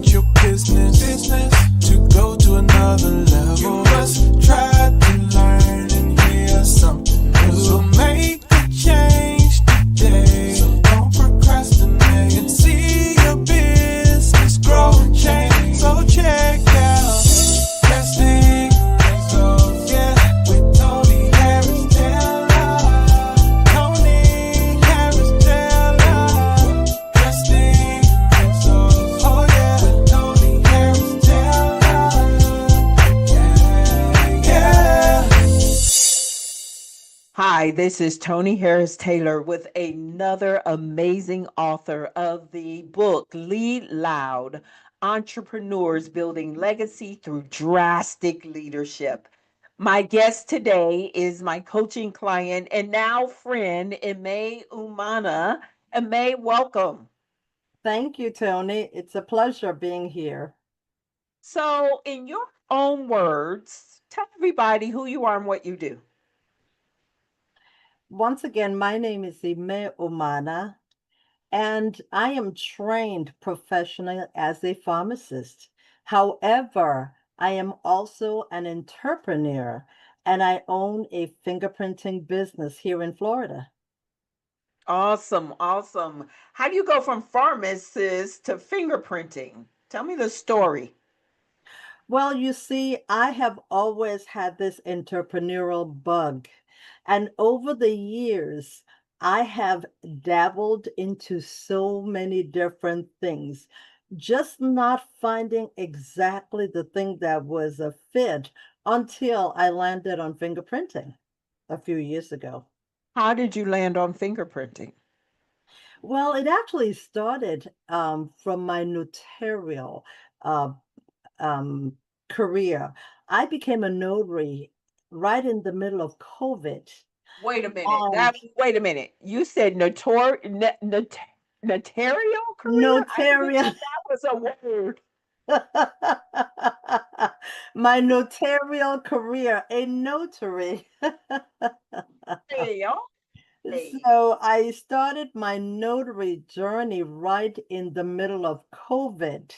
start your business to go to another level. You must try to learn and hear something new. So make the change today. So don't procrastinate and see your business grow and change. So check out Drastic Results, yeah, with Toni Harris Taylor. Toni Harris Taylor. Drastic Results, oh yeah, with Toni Harris Taylor. Yeah, yeah. Hi, this is Toni Harris Taylor with another amazing author of the book Lead Loud: Entrepreneurs Building Legacy Through Drastic Leadership. My guest today is my coaching client and now friend, Ime Umana. Ime, welcome. Thank you, Toni. It's a pleasure being here. So, in your own words, tell everybody who you are and what you do. Once again, my name is Ime Umana, and I am trained professionally as a pharmacist. However, I am also an entrepreneur, and I own a fingerprinting business here in Florida. Awesome, awesome. How do you go from pharmacist to fingerprinting? Tell me the story. Well, you see, I have always had this entrepreneurial bug. And over the years, I have dabbled into so many different things, just not finding exactly the thing that was a fit until I landed on fingerprinting a few years ago. How did you land on fingerprinting? Well, it actually started from my notarial uh, um, career. I became a notary right in the middle of COVID. Wait a minute. And That wait a minute. You said notarial career? I didn't even know notarial, that was a word. my notarial career, a notary. Hey, okay. So I started my notary journey right in the middle of COVID.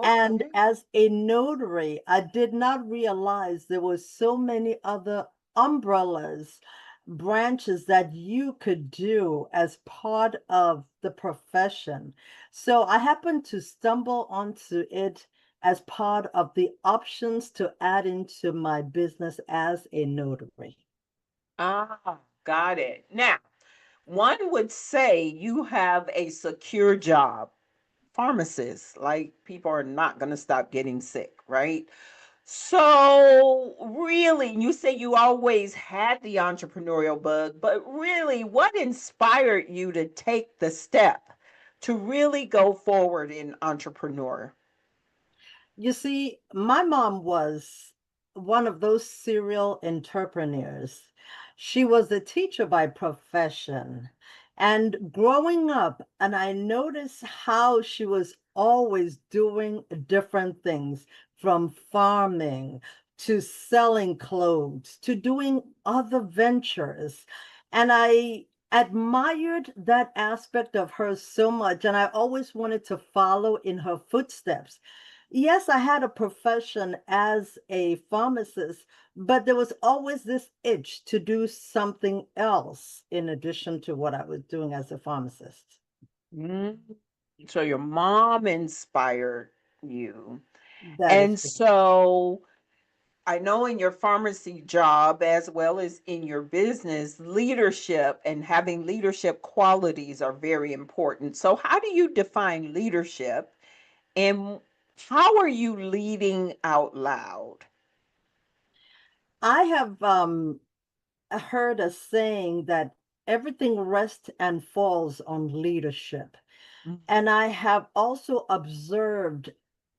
And Okay. as a notary, I did not realize there were so many other umbrellas, branches that you could do as part of the profession. So I happened to stumble onto it as part of the options to add into my business as a notary. Got it. Now, one would say you have a secure job. Pharmacists, like people are not going to stop getting sick, right? So, really, you say you always had the entrepreneurial bug, but really, what inspired you to take the step to really go forward in entrepreneur? You see, my mom was one of those serial entrepreneurs. She was a teacher by profession. And growing up, and I noticed how she was always doing different things from farming to selling clothes to doing other ventures. And I admired that aspect of her so much. And I always wanted to follow in her footsteps. Yes, I had a profession as a pharmacist, but there was always this itch to do something else in addition to what I was doing as a pharmacist. Mm. So, your mom inspired you. That is And correct. so, I know in your pharmacy job, as well as in your business, leadership and having leadership qualities are very important. So, how do you define leadership and how are you leading out loud? I have heard a saying that everything rests and falls on leadership. Mm. And I have also observed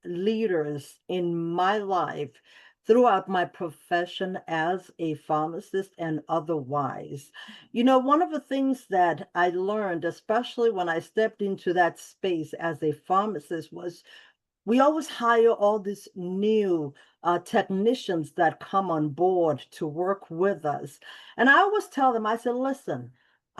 leaders in my life throughout my profession as a pharmacist and otherwise. You know, one of the things that I learned, especially when I stepped into that space as a pharmacist, was we always hire all these new technicians that come on board to work with us. And I always tell them, I said, listen,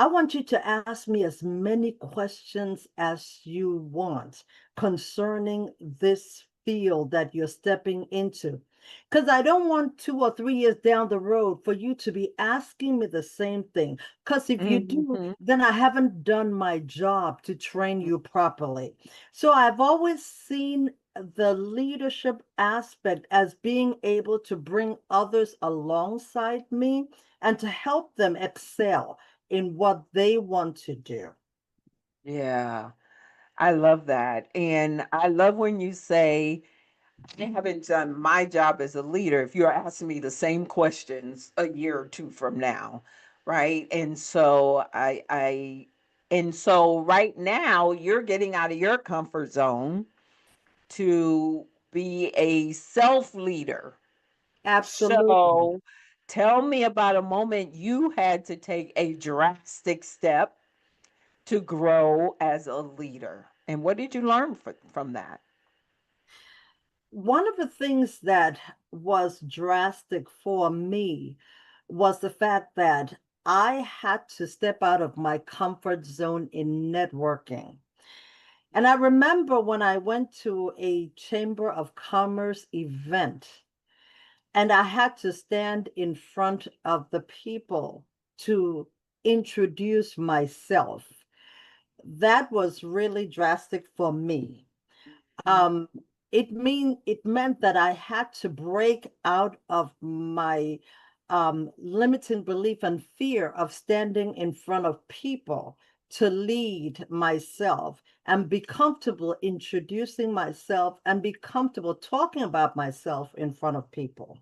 I want you to ask me as many questions as you want concerning this field that you're stepping into. Because I don't want 2 or 3 years down the road for you to be asking me the same thing. Because if you do, Hmm. then I haven't done my job to train you properly. So I've always seen the leadership aspect as being able to bring others alongside me and to help them excel in what they want to do. Yeah, I love that. And I love when you say, I haven't done my job as a leader if you're asking me the same questions a year or two from now, right? And so right now you're getting out of your comfort zone to be a self leader. Absolutely. So tell me about a moment you had to take a drastic step to grow as a leader. And what did you learn from that? One of the things that was drastic for me was the fact that I had to step out of my comfort zone in networking. And I remember when I went to a Chamber of Commerce event and I had to stand in front of the people to introduce myself. That was really drastic for me. Mhm. Um, it meant that I had to break out of my limiting belief and fear of standing in front of people to lead myself and be comfortable introducing myself and be comfortable talking about myself in front of people.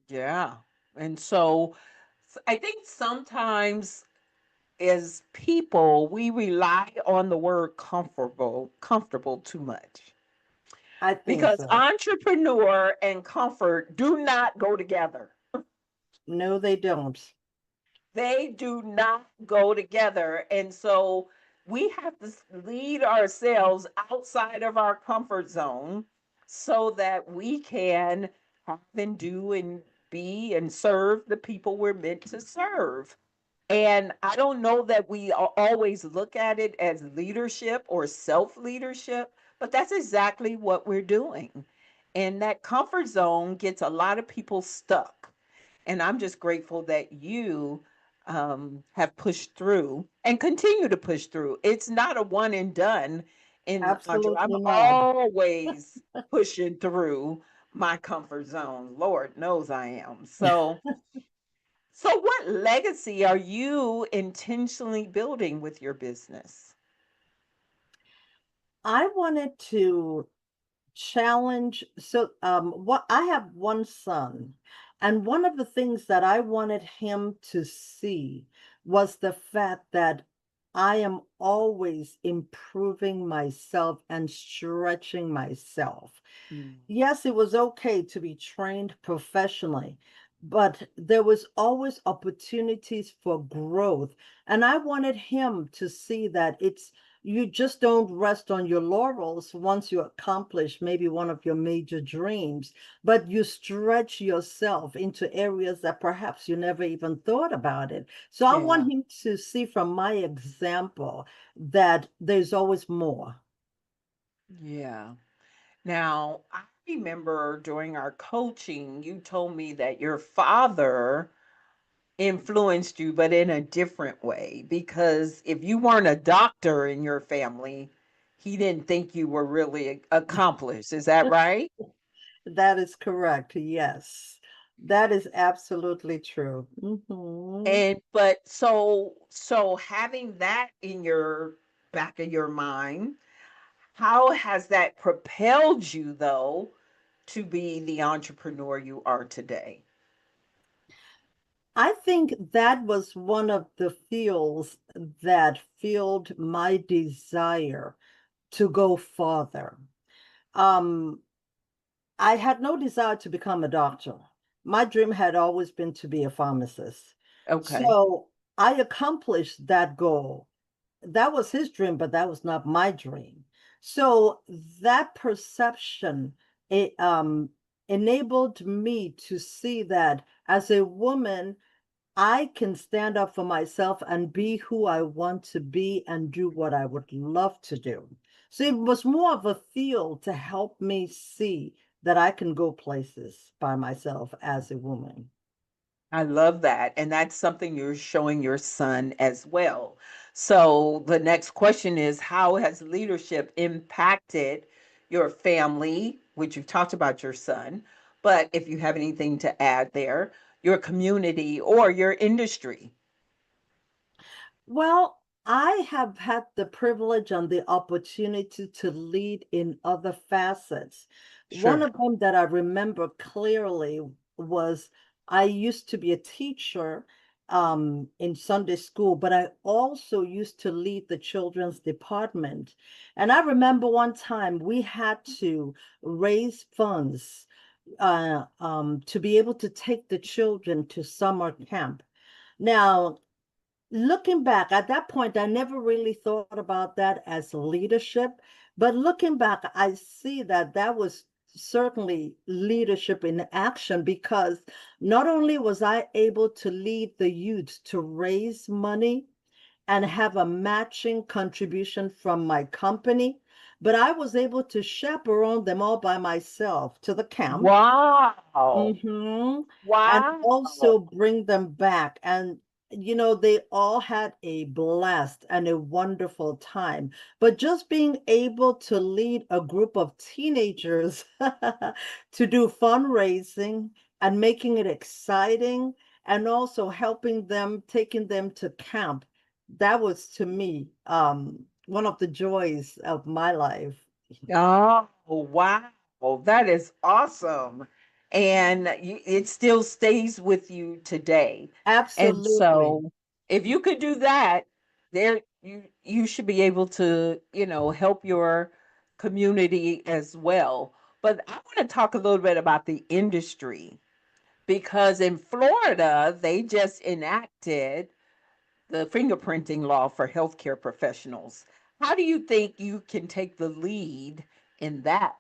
Yeah. And so I think sometimes as people, we rely on the word comfortable too much I think because so. entrepreneur and comfort do not go together. No, they don't. They do not go together. And so we have to lead ourselves outside of our comfort zone so that we can have and do and be and serve the people we're meant to serve. And I don't know that we always look at it as leadership or self leadership, but that's exactly what we're doing. And that comfort zone gets a lot of people stuck. And I'm just grateful that you have pushed through and continue to push through. It's not a one and done in entrepreneur. I'm Absolutely not. always pushing through my comfort zone. Lord knows I am. So what legacy are you intentionally building with your business? I wanted to challenge. So what I have one son, and one of the things that I wanted him to see was the fact that I am always improving myself and stretching myself. Mm. Yes, it was okay to be trained professionally, but there was always opportunities for growth. And I wanted him to see that it's you just don't rest on your laurels once you accomplish maybe one of your major dreams, but you stretch yourself into areas that perhaps you never even thought about it. So I Yeah, want him to see from my example that there's always more. yeah. Now, I remember during our coaching, you told me that your father influenced you, but in a different way. Because if you weren't a doctor in your family, he didn't think you were really accomplished. Is that right? That is correct. Yes. That is absolutely true. Hmm. And but so having that in your back of your mind, how has that propelled you though to be the entrepreneur you are today? I think that was one of the fields that fueled my desire to go farther. Um, I had no desire to become a doctor. My dream had always been to be a pharmacist. Okay. So I accomplished that goal. That was his dream, but that was not my dream. So that perception, it enabled me to see that as a woman I can stand up for myself and be who I want to be and do what I would love to do. So it was more of a feel to help me see that I can go places by myself as a woman. I love that. And that's something you're showing your son as well. So the next question is, how has leadership impacted your family, which you've talked about your son, but if you have anything to add there, your community or your industry? Well, I have had the privilege and the opportunity to lead in other facets. One Sure. of them that I remember clearly was I used to be a teacher in Sunday school, but I also used to lead the children's department. And I remember one time we had to raise funds to be able to take the children to summer camp. Now, looking back at that point, I never really thought about that as leadership. But looking back, I see that that was certainly leadership in action because not only was I able to lead the youth to raise money and have a matching contribution from my company, but I was able to chaperone them all by myself to the camp. Wow. Mm-hmm. And Wow. also bring them back. And, they all had a blast and a wonderful time. But just being able to lead a group of teenagers to do fundraising and making it exciting and also helping them, taking them to camp, that was to me one of the joys of my life. Oh, wow. That is awesome. And it still stays with you today. And Absolutely. so if you could do that, there you should be able to, help your community as well. But I want to talk a little bit about the industry because in Florida, they just enacted the fingerprinting law for healthcare professionals. How do you think you can take the lead in that?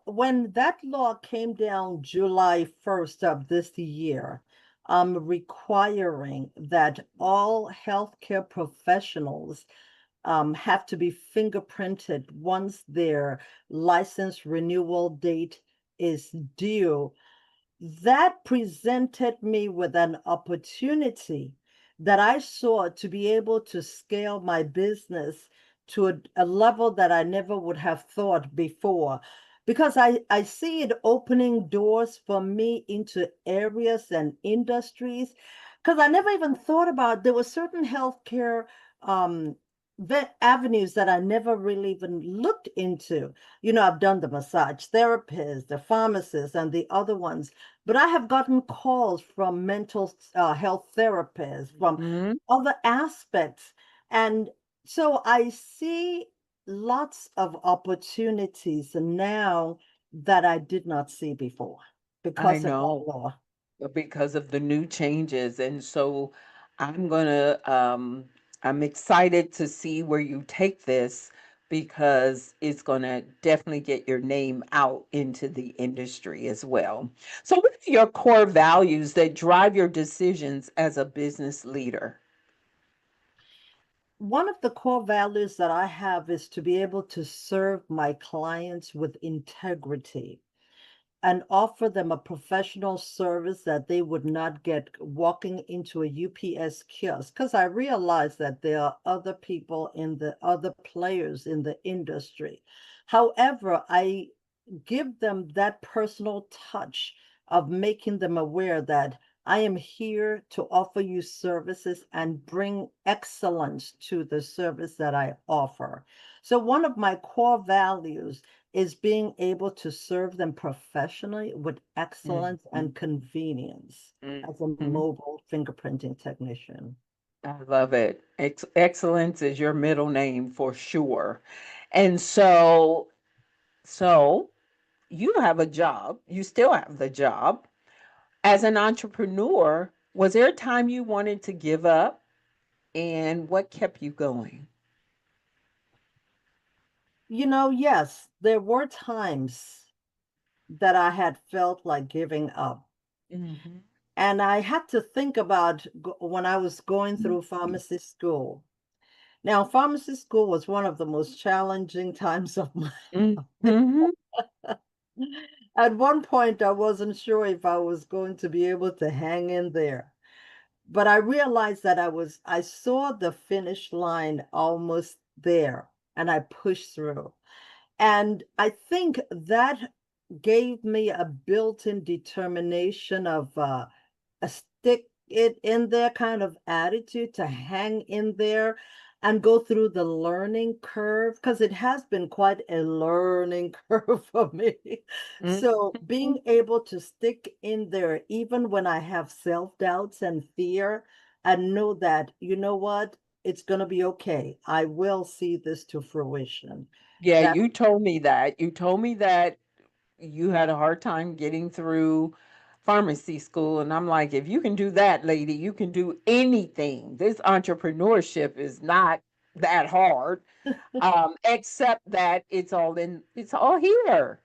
When that law came down July 1st of this year, requiring that all healthcare professionals have to be fingerprinted once their license renewal date is due, that presented me with an opportunity that I saw to be able to scale my business to a level that I never would have thought before. Because I see it opening doors for me into areas and industries. Because I never even thought about there were certain healthcare um, avenues that I never really even looked into. I've done the massage therapist, the pharmacist, and the other ones, but I have gotten calls from mental health therapists, from Mhm. other aspects. And so I see lots of opportunities now that I did not see before I because of that know law. because of the new changes. And so I'm going to, I'm excited to see where you take this because it's going to definitely get your name out into the industry as well. So, what are your core values that drive your decisions as a business leader? One of the core values that I have is to be able to serve my clients with integrity and offer them a professional service that they would not get walking into a UPS kiosk. Because I realize that there are other people in the other players in the industry. However, I give them that personal touch of making them aware that I am here to offer you services and bring excellence to the service that I offer. So, one of my core values is being able to serve them professionally with excellence Mhm, and convenience as a mhm. mobile fingerprinting technician. I love it. Excellence is your middle name for sure. And so you have a job, you still have the job. As an entrepreneur, was there a time you wanted to give up and what kept you going? Yes, there were times that I had felt like giving up. Mhm. And I had to think about when I was going through pharmacy school. Now, pharmacy school was one of the most challenging times of my life. Mhm. At one point, I wasn't sure if I was going to be able to hang in there. But I realized that I saw the finish line almost there and I pushed through. And I think that gave me a built-in determination of a stick it in there kind of attitude to hang in there and go through the learning curve because it has been quite a learning curve for me. So being Mhm. able to stick in there even when I have self-doubts and fear and know that, you know what, it's going to be okay. I will see this to fruition. Yeah, That you told me that. You told me that you had a hard time getting through pharmacy school. And I'm like, if you can do that, lady, you can do anything. This entrepreneurship is not that hard, except that it's all here.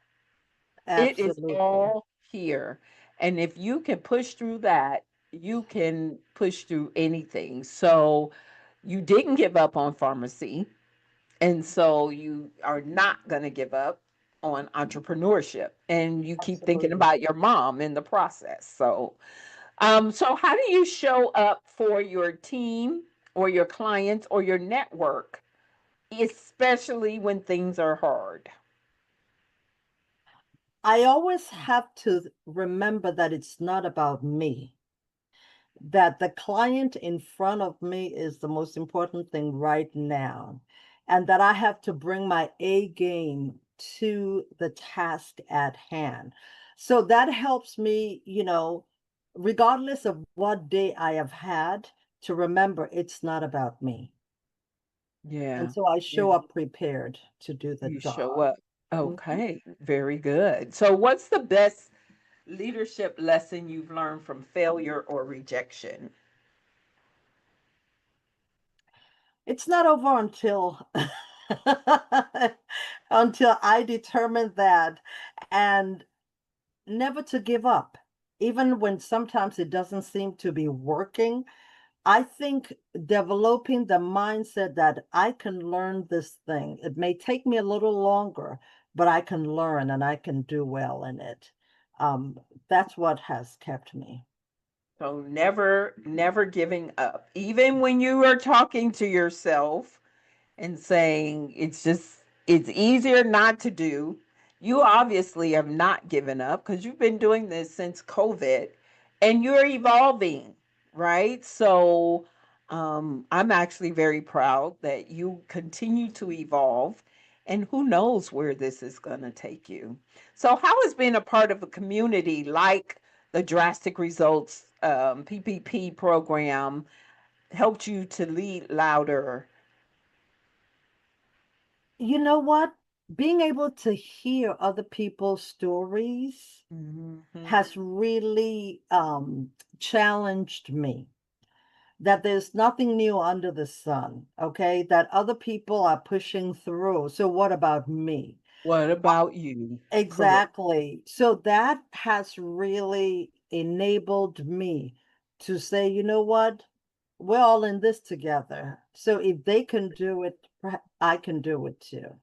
It is absolutely. all here. And if you can push through that, you can push through anything. So you didn't give up on pharmacy. And so you are not going to give up on entrepreneurship. And you keep thinking Absolutely. about your mom in the process. So how do you show up for your team or your clients or your network, especially when things are hard? I always have to remember that it's not about me, that the client in front of me is the most important thing right now, and that I have to bring my A game to the task at hand. So that helps me, regardless of what day I have had, to remember it's not about me. And Yeah. so I Yeah. show up prepared to do the You show job. up. Mhm. Okay. Very good. So what's the best leadership lesson you've learned from failure or rejection? It's not over until until I determine that and never to give up. Even when sometimes it doesn't seem to be working, I think developing the mindset that I can learn this thing. It may take me a little longer, but I can learn and I can do well in it. Um, that's what has kept me. So never giving up. Even when you are talking to yourself and saying it's easier not to do. You obviously have not given up because you've been doing this since COVID and you're evolving, right? So I'm actually very proud that you continue to evolve and who knows where this is going to take you. So how has being a part of a community like the Drastic Results PPP program helped you to lead louder? You know what? Being able to hear other people's stories Mhm. has really challenged me that there's nothing new under the sun, okay? That other people are pushing through. So, what about me? What about you? Correct. Exactly. So, that has really enabled me to say, you know what? We're all in this together. So, if they can do it, I can do it too.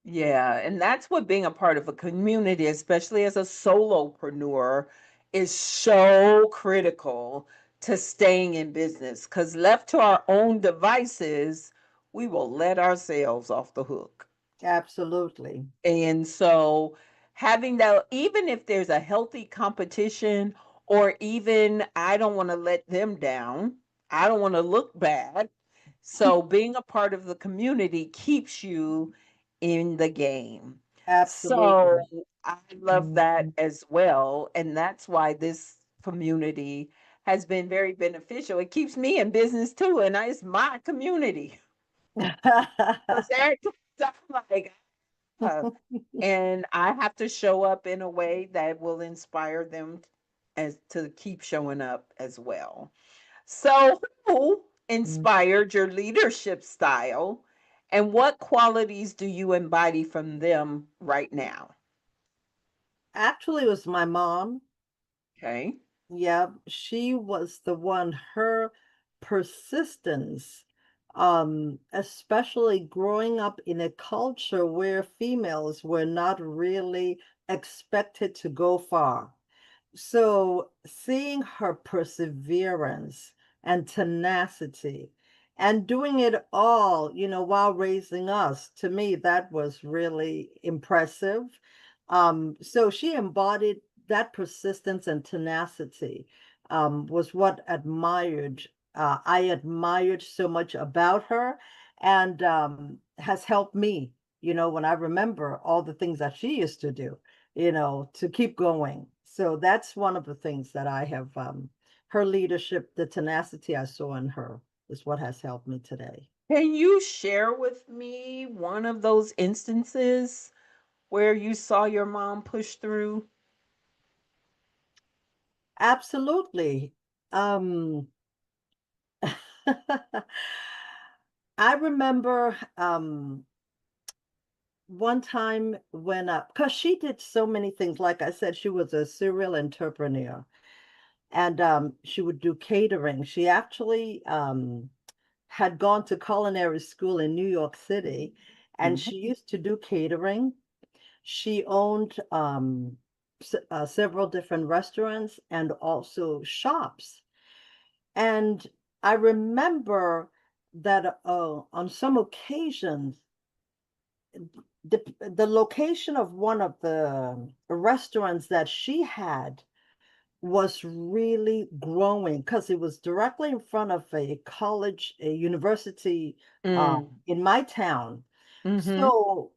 Yeah, and that's what being a part of a community, especially as a solopreneur, is so critical to staying in business. Because left to our own devices, we will let ourselves off the hook. Absolutely. And so having that, even if there's a healthy competition, or even I don't want to let them down, I don't want to look bad. So being a part of the community keeps you in the game. So Absolutely. I love that Mhm. as well. And that's why this community has been very beneficial. It keeps me in business too. And it's my community. Because there are times I'm like, uh, and I have to show up in a way that will inspire them as to keep showing up as well. So, who inspired your leadership style, and what qualities do you embody from them right now? Actually, it was my mom. Okay. Yeah, she was the one, her persistence, especially growing up in a culture where females were not really expected to go far. So seeing her perseverance and tenacity and doing it all, while raising us, to me, that was really impressive. So she embodied that persistence and tenacity, was what I admired so much about her, and has helped me, when I remember all the things that she used to do, to keep going. So that's one of the things that I have, her leadership, the tenacity I saw in her is what has helped me today. Can you share with me one of those instances where you saw your mom push through? Absolutely. Um, I remember one time when, because she did so many things. Like I said, she was a serial entrepreneur, and she would do catering. She actually had gone to culinary school in New York City, and Mhm. she used to do catering. She owned several different restaurants and also shops. And I remember that on some occasions, the location of one of the restaurants that she had was really growing because it was directly in front of a college, a university, Mm. in my town. Mhm. So,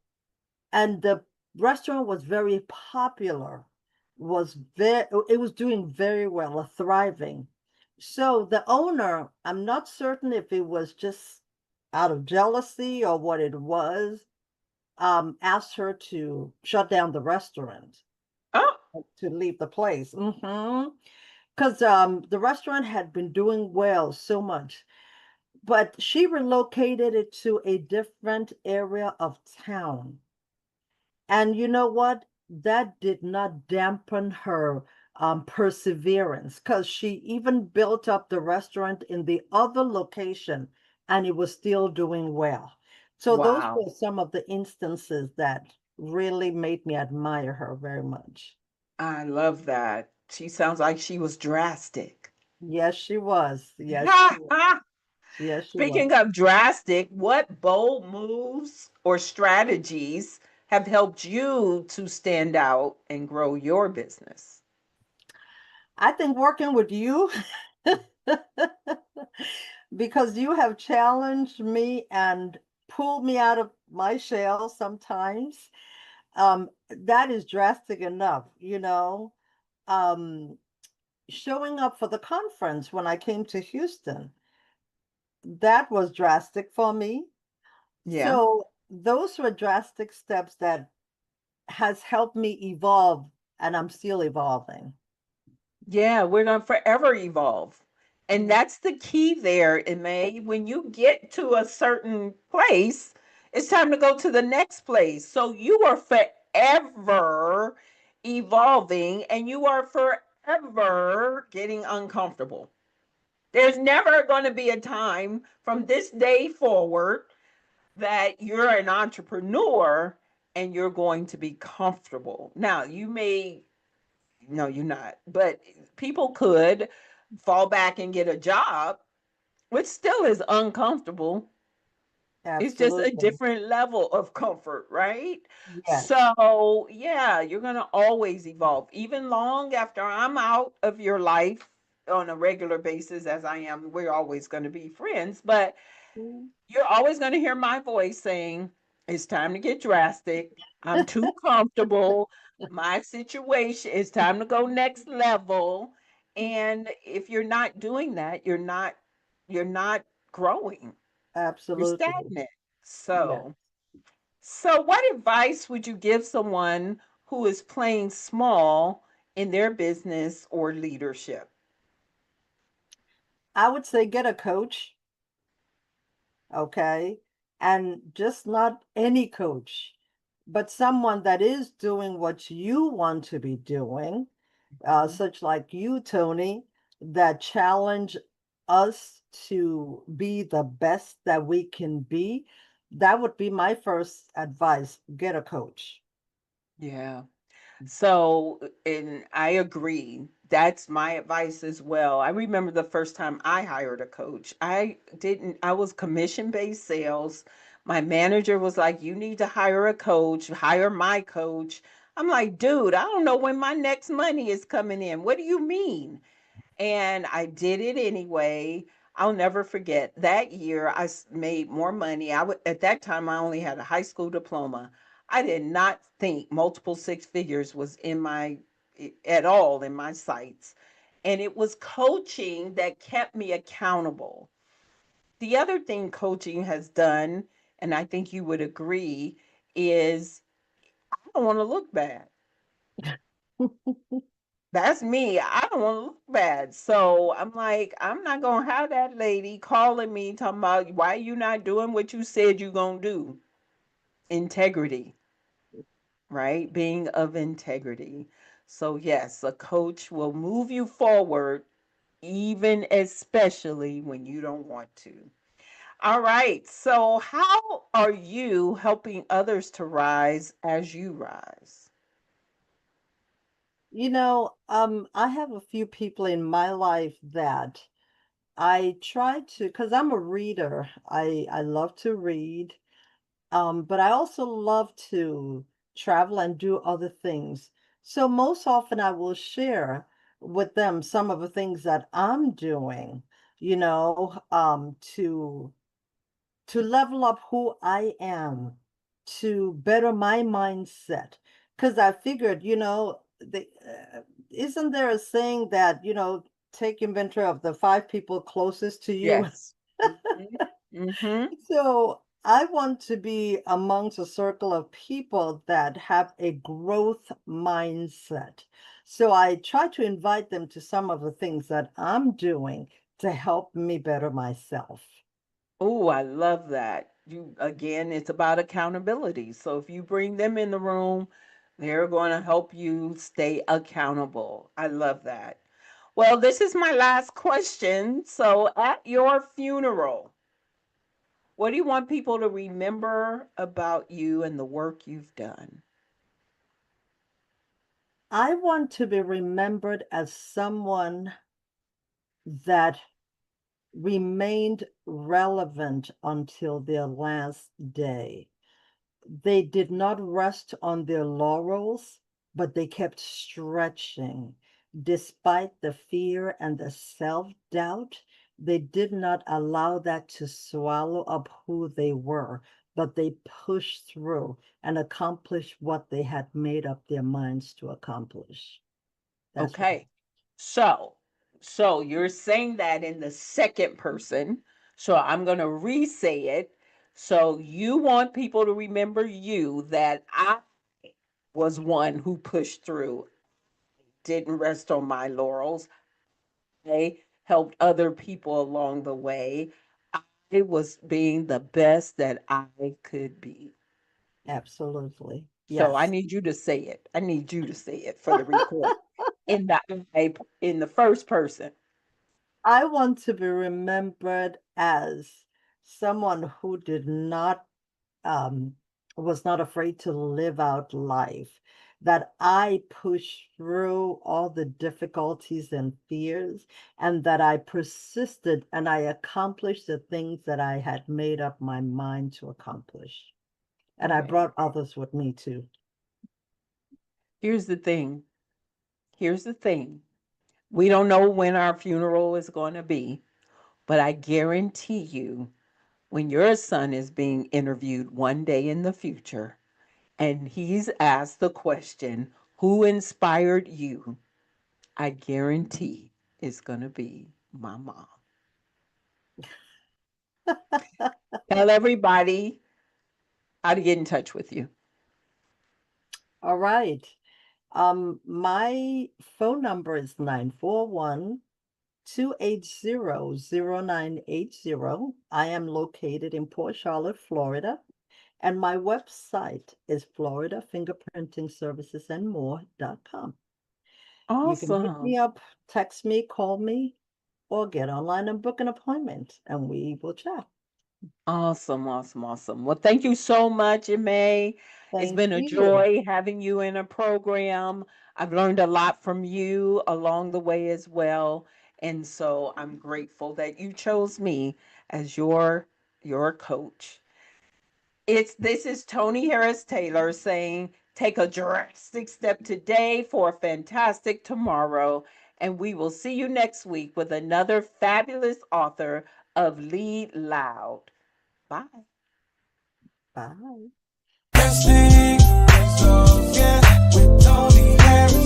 and the restaurant was very popular, it was doing very well, thriving. So the owner, I'm not certain if it was just out of jealousy or what it was, asked her to shut down the restaurant, Oh, to leave the place. Because the restaurant had been doing well so much, but she relocated it to a different area of town. And you know what? That did not dampen her perseverance, because she even built up the restaurant in the other location and it was still doing well. So those wow. were some of the instances that really made me admire her very much. I love that. She sounds like she was drastic. Yes, she was. Ha ha. Yes, she was. Speaking of drastic, what bold moves or strategies have helped you to stand out and grow your business? I think working with you, because you have challenged me and pulled me out of my shell sometimes. That is drastic enough, Um, showing up for the conference when I came to Houston, that was drastic for me. Yeah. So those were drastic steps that has helped me evolve, and I'm still evolving. Yeah, we're going to forever evolve. And that's the key there, in May. When you get to a certain place, it's time to go to the next place. So you are forever evolving and you are forever getting uncomfortable. There's never going to be a time from this day forward that you're an entrepreneur and you're going to be comfortable. Now, you may, no, you're not, but people could fall back and get a job, which still is uncomfortable. It's just a Absolutely. different level of comfort, right? Yes. So, yeah, you're going to always evolve. Even long after I'm out of your life on a regular basis, as I am, we're always going to be friends. But you're always going to hear my voice saying, it's time to get drastic. I'm too comfortable. My situation is time to go next level. And if you're not doing that, you're not growing. You're Absolutely. stagnant. Yes. So what advice would you give someone who is playing small in their business or leadership? I would say get a coach, okay? And just not any coach, but someone that is doing what you want to be doing, Mhm. such like you, Tony, that challenge us to be the best that we can be. That would be my first advice. Get a coach. Yeah. So, and I agree. That's my advice as well. I remember the first time I hired a coach. I was commission based sales. My manager was like, "You need to hire a coach, hire my coach." I'm like, "Dude, I don't know when my next money is coming in. What do you mean?" And I did it anyway. I'll never forget that year. Made more money. At that time I only had a high school diploma. I did not think multiple six figures was in my at all in my sights. And it was coaching that kept me accountable. The other thing coaching has done, and I think you would agree, is I don't want to look bad. That's me. I don't want to look bad. So I'm like, I'm not going to have that lady calling me talking about why you not doing what you said you going to do. Integrity, right? Being of integrity. So yes, a coach will move you forward, even especially when you don't want to. All right. So how are you helping others to rise as you rise? I have a few people in my life that I try to, because I'm a reader. I love to read. But I also love to travel and do other things. So most often I will share with them some of the things that I'm doing, to level up who I am, to better my mindset. Because I figured, isn't there a saying that, take inventory of the five people closest to you? Yes. Mm-hmm. Mm-hmm. So I want to be amongst a circle of people that have a growth mindset. So I try to invite them to some of the things that I'm doing to help me better myself. Oh, I love that. You again, it's about accountability. So if you bring them in the room, they're going to help you stay accountable. I love that. Well, this is my last question. So at your funeral, what do you want people to remember about you and the work you've done? I want to be remembered as someone that remained relevant until their last day. They did not rest on their laurels, but they kept stretching. Despite the fear and the self doubt, they did not allow that to swallow up who they were, but they pushed through and accomplished what they had made up their minds to accomplish. That's what. Okay. So, so you're saying that in the second person. So I'm going to re-say it. So you want people to remember you that I was one who pushed through, didn't rest on my laurels. I helped other people along the way. I was being the best that I could be. Absolutely. So I Yes. need you to say it. I need you to say it for the record in the first person. I want to be remembered as someone who did not um, was not afraid to live out life, that I pushed through all the difficulties and fears, and that I persisted and I accomplished the things that I had made up my mind to accomplish. And I Okay. brought others with me too. Here's the thing. Here's the thing. We don't know when our funeral is going to be, but I guarantee you, when your son is being interviewed one day in the future and he's asked the question, who inspired you? I guarantee it's going to be my mom. Tell everybody how to get in touch with you. All right. My phone number is 941-280-0980. I am located in Port Charlotte, Florida, and my website is floridafingerprintingservicesandmore.com. You can hit me Awesome. up, text me, call me, or get online and book an appointment, and we will chat. Awesome, awesome, awesome. Well, thank you so much, May. It's Thank been a you. joy having you in a program. I've learned a lot from you along the way as well. And so I'm grateful that you chose me as your coach. It's This is Toni Harris Taylor saying, take a drastic step today for a fantastic tomorrow. And we will see you next week with another fabulous author of Lead Loud. Bye. Bye. Drastic, so yeah, with Toni Harris.